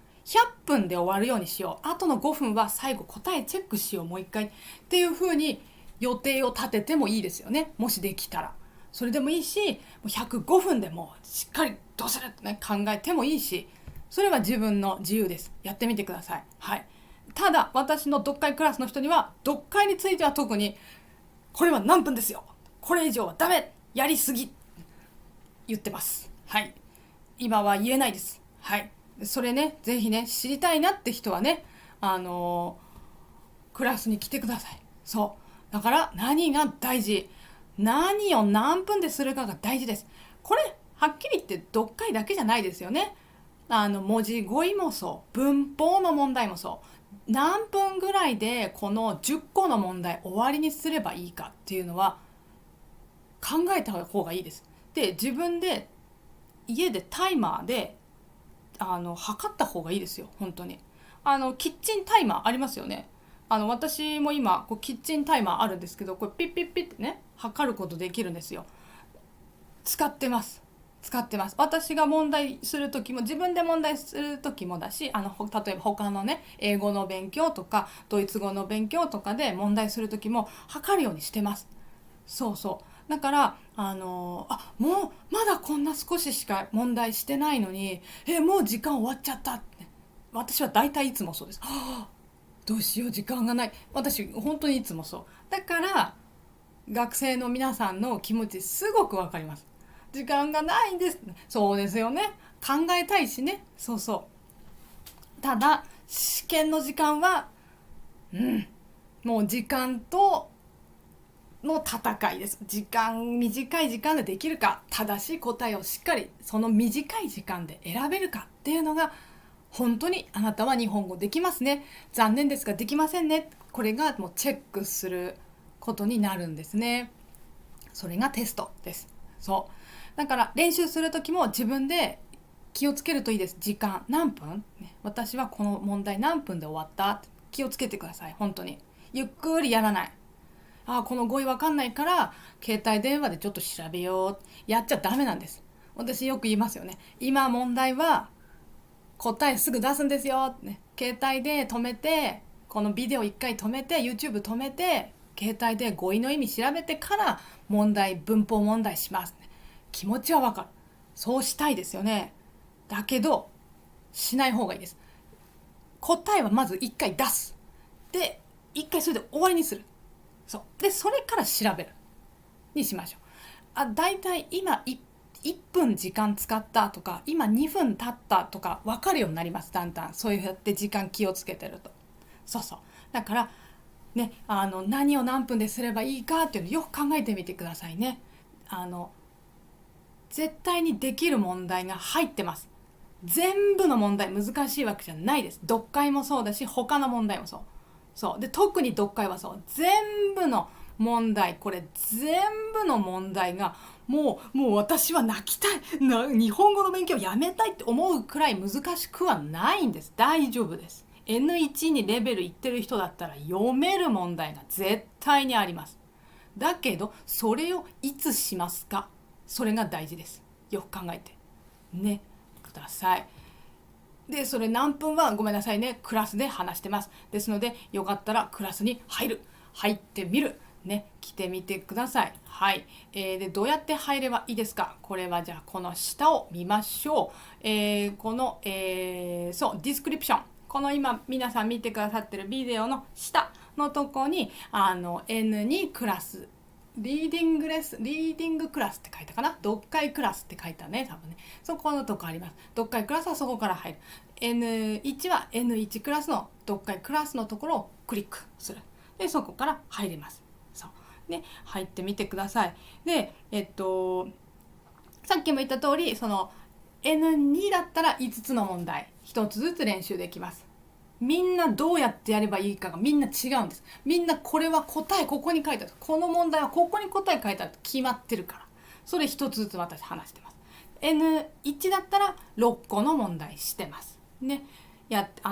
分で終わるようにしよう、あとの5分は最後答えチェックしようもう一回っていう風に予定を立ててもいいですよね。もしできたらそれでもいいし、もう105分でもしっかりどうするってね考えてもいいし、それは自分の自由です。やってみてください。はい。ただ私の読解クラスの人には読解については特にこれは何分ですよ、これ以上はダメ、やりすぎ言ってます。はい。今は言えないです。はい。それね、ぜひね知りたいなって人はね、クラスに来てください。そうだから何が大事、何を何分でするかが大事です。これはっきり言って読解だけじゃないですよね。文字語彙もそう文法の問題もそう、何分ぐらいでこの10個の問題終わりにすればいいかっていうのは考えた方がいいです。で自分で家でタイマーで測った方がいいですよ。本当にキッチンタイマーありますよね。私も今キッチンタイマーあるんですけど、これピッピッピッってね測ることできるんですよ。使ってます。私が問題する時も、自分で問題する時もだし、例えば他のね英語の勉強とかドイツ語の勉強とかで問題する時も測るようにしてます。そうそうだからもうまだこんな少ししか問題してないのにもう時間終わっちゃったって、私は大体いつもそうです。どうしよう時間がない、私本当にいつもそうだから、学生の皆さんの気持ちすごくわかります。時間がないんです。そうですよね。考えたいしね。そうそう。ただ試験の時間はもう時間との戦いです。短い時間でできるか、正しい答えをしっかりその短い時間で選べるかっていうのが、本当にあなたは日本語できますね、残念ですができませんね、これがもうチェックすることになるんですね。それがテストです。そうだから練習する時も自分で気をつけるといいです。時間何分、私はこの問題何分で終わった、気をつけてください。本当にゆっくりやらない。この語彙わかんないから携帯電話でちょっと調べよう、やっちゃダメなんです。私よく言いますよね。今問題は答えすぐ出すんですよ、携帯で止めて、このビデオ一回止めて YouTube 止めて携帯で語彙の意味調べてから文法問題します、気持ちはわかる。そうしたいですよね。だけどしない方がいいです。答えはまず一回出す。で一回それで終わりにする。でそれから調べるにしましょう。だいたい今1分時間使ったとか、今2分経ったとか分かるようになります。だんだんそうやって時間気をつけてると。だからね、何を何分ですればいいかっていうのをよく考えてみてくださいね。絶対にできる問題が入ってます。全部の問題難しいわけじゃないです。読解もそうだし他の問題もそうで、特に読解はそう、全部の問題、これ全部の問題がもう私は泣きたい日本語の勉強やめたいって思うくらい難しくはないんです。大丈夫です。 N1 にレベルいってる人だったら読める問題が絶対にあります。だけどそれをいつしますか、それが大事です。よく考えてねください。でそれ何分はごめんなさいね、クラスで話してます。ですのでよかったらクラスに入ってみる。ね、来てみてください。はい。で、どうやって入ればいいですか？これはじゃあ、この下を見ましょう。この、そう、ディスクリプション。この今、皆さん見てくださってるビデオの下のとこに、N2 クラス、リーディングクラスって書いたかな、読解クラスって書いたね、多分ね。そこのとこあります。読解クラスはそこから入る。N1 は N1 クラスの読解クラスのところをクリックする。で、そこから入れます。そう。で、入ってみてください。で、さっきも言った通り、その N2 だったら5つの問題、1つずつ練習できます。みんなどうやってやればいいかがみんな違うんです。みんなこれは答えここに書いてある。この問題はここに答え書いてあると決まってるから。それ1つずつ私話してます。N1 だったら6個の問題してます。ね。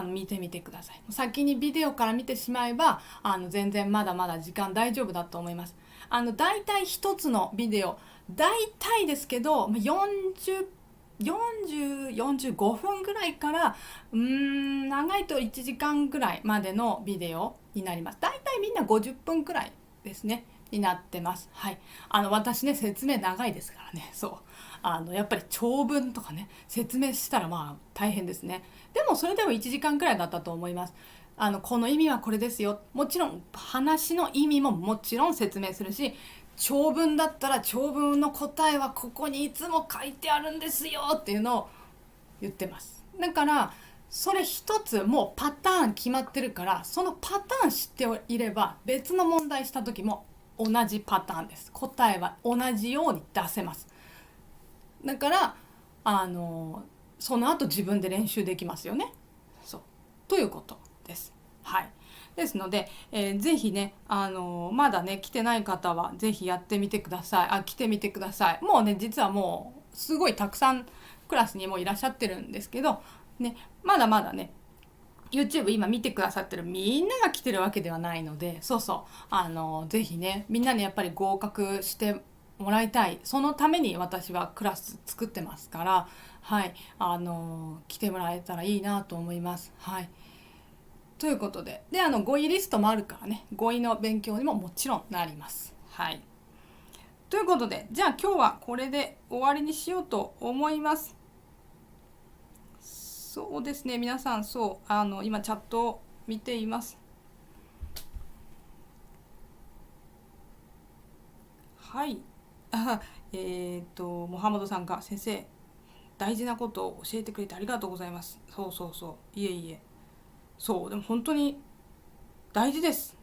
見てみてください。先にビデオから見てしまえば全然まだまだ時間大丈夫だと思います。だいたい1つのビデオ、だいたいですけど45分ぐらいから長いと1時間ぐらいまでのビデオになります。だいたいみんな50分くらいですねになってます。はい。私ね、説明長いですからね。そう。やっぱり長文とかね、説明したらまあ大変ですね。でもそれでも1時間くらいだったと思います。この意味はこれですよ。もちろん話の意味ももちろん説明するし、長文だったら長文の答えはここにいつも書いてあるんですよっていうのを言ってます。だからそれ一つもうパターン決まってるから、そのパターン知っていれば別の問題した時も同じパターンです。答えは同じように出せます。だからその後自分で練習できますよね。そうということです。はい。ですので、ぜひね、まだね来てない方はぜひやってみてください。来てみてください。もうね、実はもうすごいたくさんクラスにもいらっしゃってるんですけどね、まだまだね YouTube 今見てくださってるみんなが来てるわけではないので、そうそうぜひね、みんなにやっぱり合格してもらいたい。そのために私はクラス作ってますから、はい、来てもらえたらいいなと思います。はい。ということで、語彙リストもあるからね、語彙の勉強にももちろんなります。はい。ということで、じゃあ今日はこれで終わりにしようと思います。そうですね、皆さん、今チャットを見ています。はい。モハマドさんが、先生、大事なことを教えてくれてありがとうございます。いえいえ。そう、でも本当に大事です。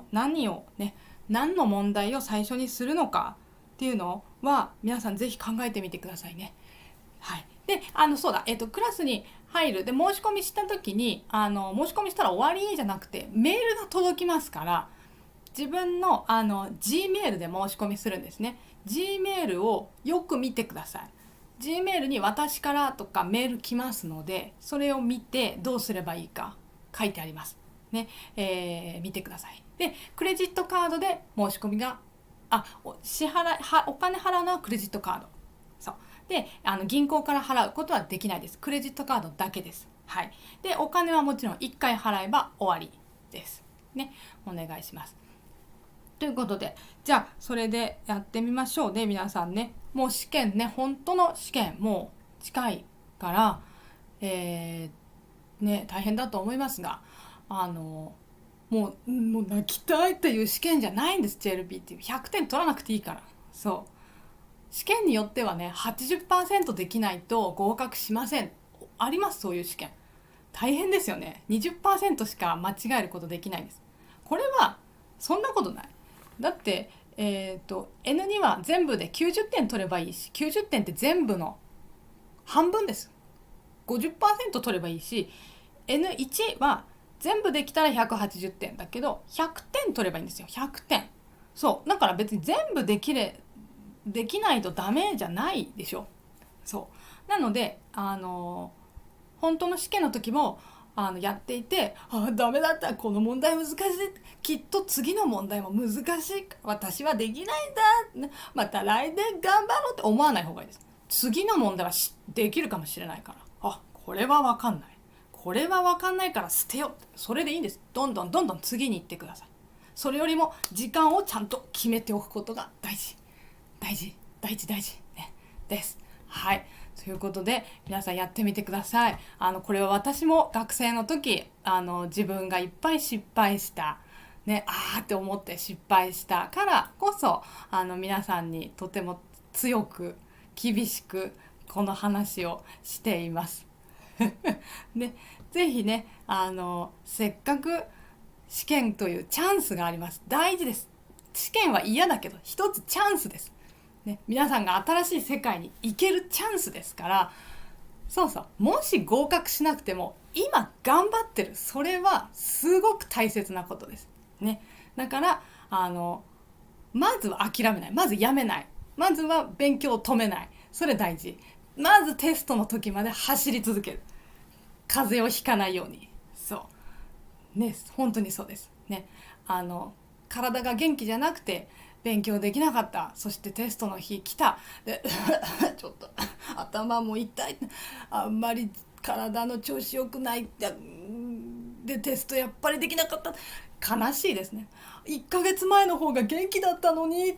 何の問題を最初にするのかっていうのは皆さんぜひ考えてみてくださいね。はい。で、そうだ、クラスに入る。で、申し込みした時に、申し込みしたら終わりじゃなくて、メールが届きますから、自分の、Gmail で申し込みするんですね。Gmail をよく見てください。Gmail に私からとかメール来ますので、それを見てどうすればいいか書いてあります。ね、見てください。で、クレジットカードで申し込みが、お金払うのはクレジットカード。そう。で、銀行から払うことはできないです。クレジットカードだけです。はい。で、お金はもちろん1回払えば終わりです。ね、お願いします。ということで、じゃあそれでやってみましょうね、皆さんね。もう試験ね、本当の試験もう近いから、ね、大変だと思いますが、もう泣きたいっていう試験じゃないんです。 JLP っていう100点取らなくていいから。そう試験によってはね 80% できないと合格しません。あります、そういう試験。大変ですよね。20% しか間違えることできないんです。これはそんなことない。だって、N2 は全部で90点取ればいいし、90点って全部の半分です。50% 取ればいいし、 N1 は全部できたら180点だけど100点取ればいいんですよ。100点。そうだから別に全部できないとダメじゃないでしょ。そうなので本当の試験の時もやっていて、ダメだった、この問題難しい、きっと次の問題も難しい、私はできないんだ、また来年頑張ろうって思わない方がいいです。次の問題はできるかもしれないから、これは分かんない、これは分かんないから捨てよう、それでいいんです。どんどん次に行ってください。それよりも時間をちゃんと決めておくことが大事ねです。はい、ということで皆さんやってみてください。これは私も学生の時自分がいっぱい失敗したね、って思って失敗したからこそ皆さんにとても強く厳しくこの話をしていますね、ぜひねせっかく試験というチャンスがあります。大事です。試験は嫌だけど一つチャンスです、ね、皆さんが新しい世界に行けるチャンスですから、もし合格しなくても今頑張ってる、それはすごく大切なことですね。だからまずは諦めない、まずやめない、まずは勉強を止めない、それ大事。まずテストの時まで走り続ける、風邪をひかないように。そうね、本当にそうですね。体が元気じゃなくて勉強できなかった、そしてテストの日来たでちょっと頭も痛い、あんまり体の調子良くないでテストやっぱりできなかった、悲しいですね。1ヶ月前の方が元気だったのに。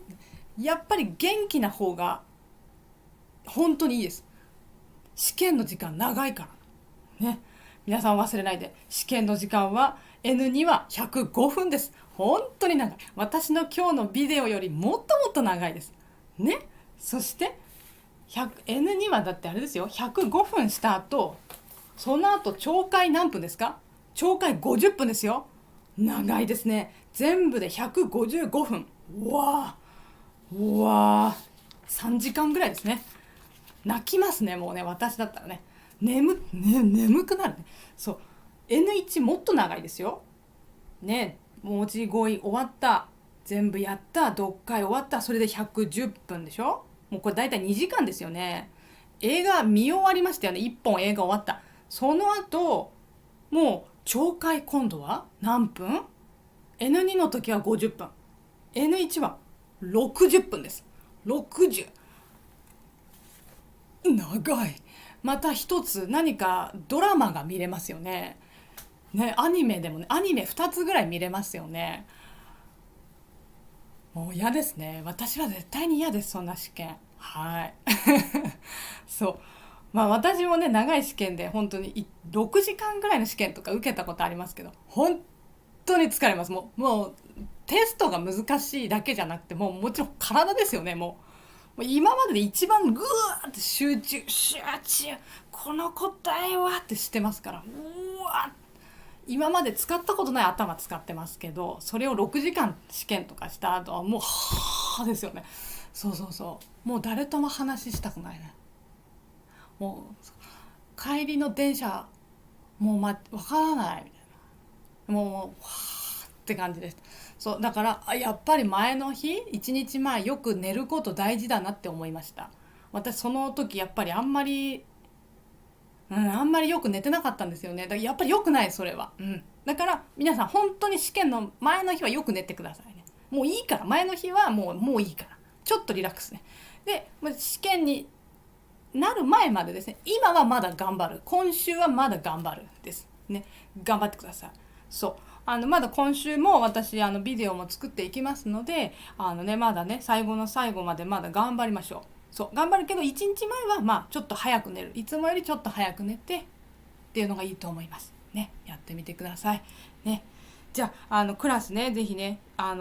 やっぱり元気な方が本当にいいです。試験の時間長いからね。皆さん忘れないで、試験の時間は N2 は105分です。本当に長い。私の今日のビデオよりもっともっと長いですね。そしてN2 はだってあれですよ、105分した後、その後懲戒何分ですか？懲戒50分ですよ。長いですね。全部で155分。うわ3時間ぐらいですね。泣きますね、もうね。私だったらね、眠くなるね。そう、 N1 もっと長いですよね。文字語彙終わった、全部やった、読解終わった、それで110分でしょ。もうこれだいたい2時間ですよね。映画見終わりましたよね。1本映画終わった。その後もう懲戒、今度は何分？ N2 の時は50分、N1 は60分です。60、長い。また一つ何かドラマが見れますよね。アニメでもね、アニメ2つぐらい見れますよね。もう嫌ですね。私は絶対に嫌です、そんな試験。はいそう私もね、長い試験で本当に6時間ぐらいの試験とか受けたことありますけど、本当に疲れます。もうテストが難しいだけじゃなくて、もちろん体ですよね。もう今までで一番グーって集中この答えはってしてますから、今まで使ったことない頭使ってますけど、それを6時間試験とかした後はもうですよね。もう誰とも話したくないね。もう帰りの電車もうわからないみたいな、もうって感じです。だからやっぱり前の日1日前よく寝ること大事だなって思いました。私その時やっぱりあんまりよく寝てなかったんですよね。だからやっぱり良くない、それは。だから皆さん本当に試験の前の日はよく寝てくださいね。もういいから、前の日はもういいから、ちょっとリラックスね。で試験になる前までですね、今はまだ頑張る、今週はまだ頑張るですね。頑張ってください。まだ今週も私ビデオも作っていきますので、まだね、最後の最後までまだ頑張りましょう。頑張るけど1日前はちょっと早く寝る、いつもよりちょっと早く寝てっていうのがいいと思いますね。やってみてくださいね。じゃあクラスね、ぜひね、ま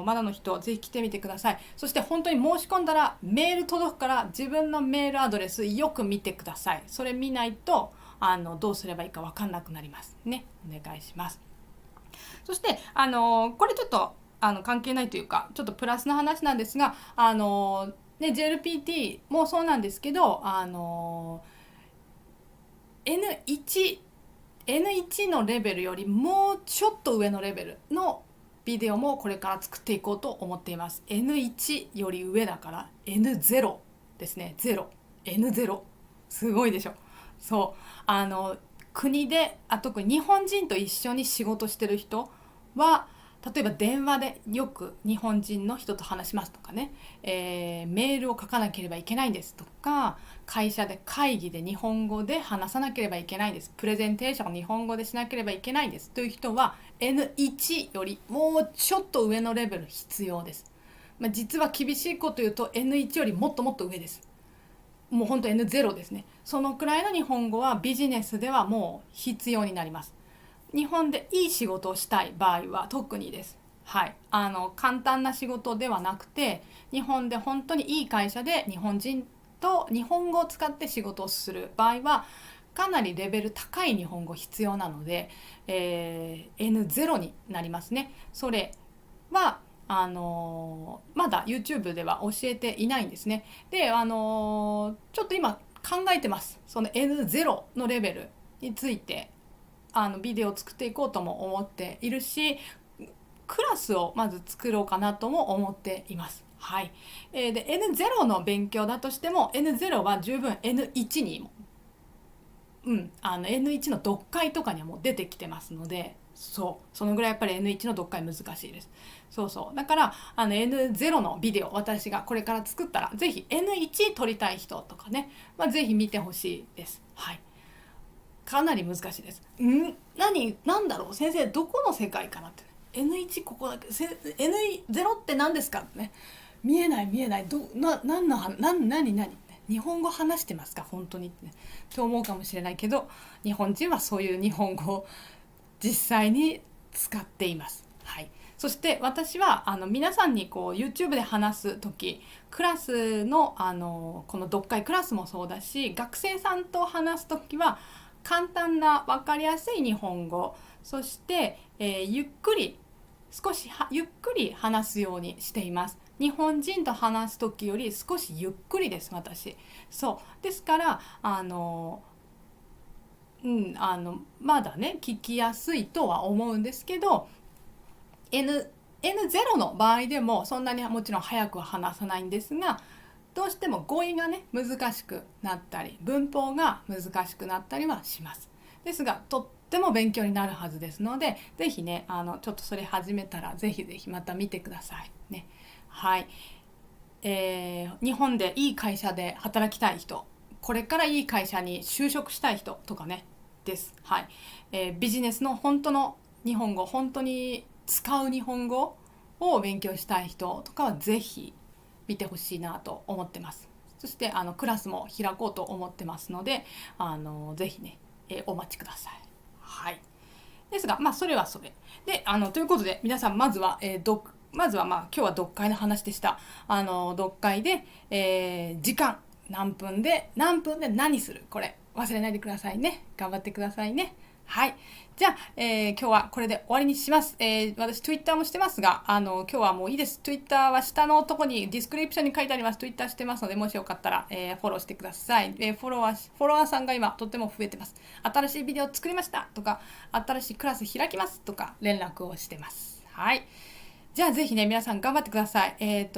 だの人ぜひ来てみてください。そして本当に申し込んだらメール届くから、自分のメールアドレスよく見てください。それ見ないとどうすればいいか分かんなくなりますね。お願いします。そしてこれちょっと関係ないというか、ちょっとプラスな話なんですが、JLPT もそうなんですけど、N1 のレベルよりもうちょっと上のレベルのビデオもこれから作っていこうと思っています。N1 より上だから N0 ですね。N0 すごいでしょ。国で特に日本人と一緒に仕事してる人は、例えば電話でよく日本人の人と話しますとかね、メールを書かなければいけないんですとか、会社で会議で日本語で話さなければいけないんです、プレゼンテーションを日本語でしなければいけないんですという人は N1 よりもうちょっと上のレベル必要です。実は厳しいこと言うと N1 よりもっともっと上です。もう本当 N0 ですね。そのくらいの日本語はビジネスではもう必要になります。日本でいい仕事をしたい場合は特にです。はい、簡単な仕事ではなくて、日本で本当にいい会社で日本人と日本語を使って仕事をする場合はかなりレベル高い日本語必要なので、N0 になりますね。それはまだ YouTube では教えていないんですね。で、ちょっと今考えてます。その N0 のレベルについてビデオを作っていこうとも思っているし、クラスをまず作ろうかなとも思っています。はい。で N0 の勉強だとしても N0 は十分 N1 にも、N1 の読解とかにはもう出てきてますので、そのぐらいやっぱり N1 の読解難しいです。だからN0 のビデオ私がこれから作ったらぜひ N1 撮りたい人とかね、ぜひ見てほしいです。はい。かなり難しいです。なんだろう先生、どこの世界かなって、N1 ここだけ、N0 って何ですかってね、見えない何日本語話してますか本当にって、ね、と思うかもしれないけど、日本人はそういう日本語を実際に使っています。はい。そして私は皆さんにこう YouTube で話す時、クラスのこの読解クラスもそうだし、学生さんと話す時は簡単な分かりやすい日本語、そして、ゆっくり話すようにしています。日本人と話す時より少しゆっくりです、私。ですからまだね聞きやすいとは思うんですけど、N0 の場合でもそんなにもちろん早くは話さないんですが、どうしても語彙がね難しくなったり文法が難しくなったりはします。ですがとっても勉強になるはずですので、ぜひねちょっとそれ始めたらぜひまた見てくださいね。はい。日本でいい会社で働きたい人、これからいい会社に就職したい人とかねです。はい。ビジネスの本当の日本語、本当に使う日本語を勉強したい人とかはぜひ見てほしいなと思ってます。そしてクラスも開こうと思ってますのでぜひね、お待ちください。はい。ですがそれはそれでということで皆さんまずは、今日は読解の話でした。読解で、時間何分で何する、これ忘れないでくださいね。頑張ってくださいね。はい。じゃあ、今日はこれで終わりにします。私 Twitter もしてますが今日はもういいです。Twitter は下のとこにディスクリプションに書いてあります。Twitter してますので、もしよかったら、フォローしてください。フォロワーさんが今とっても増えてます。新しいビデオ作りましたとか、新しいクラス開きますとか連絡をしてます。はい。じゃあぜひね皆さん頑張ってください。ぜ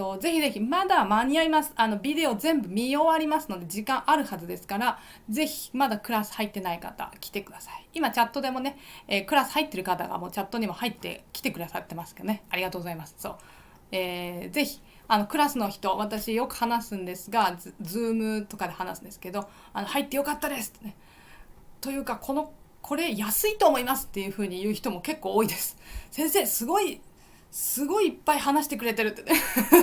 ひまだ間に合います。ビデオ全部見終わりますので時間あるはずですから、ぜひまだクラス入ってない方来てください。今チャットでもね、クラス入ってる方がもうチャットにも入ってきてくださってますけどね、ありがとうございます。ぜひクラスの人、私よく話すんですが、ズームとかで話すんですけど、入ってよかったですってね、というかこれ安いと思いますっていう風に言う人も結構多いです。先生すごいいっぱい話してくれてるってね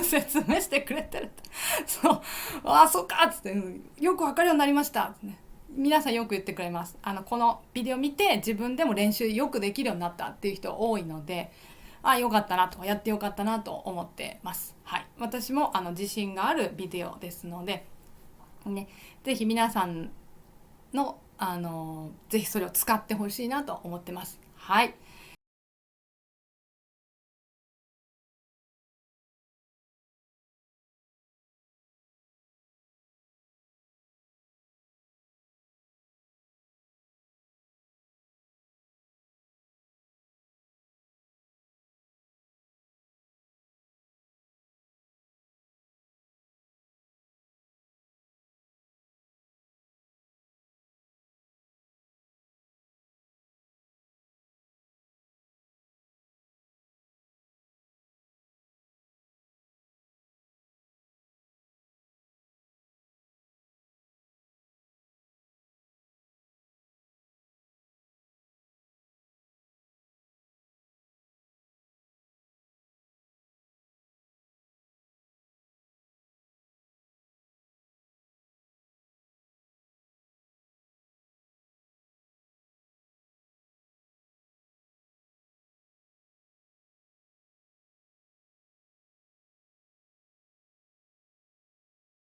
説明してくれてるってそうかっつって、よくわかるようになりましたってね、皆さんよく言ってくれます。このビデオ見て自分でも練習よくできるようになったっていう人多いので、よかったなと、やってよかったなと思ってます。はい。私も自信があるビデオですのでね、ぜひ皆さんのぜひそれを使ってほしいなと思ってます。はい。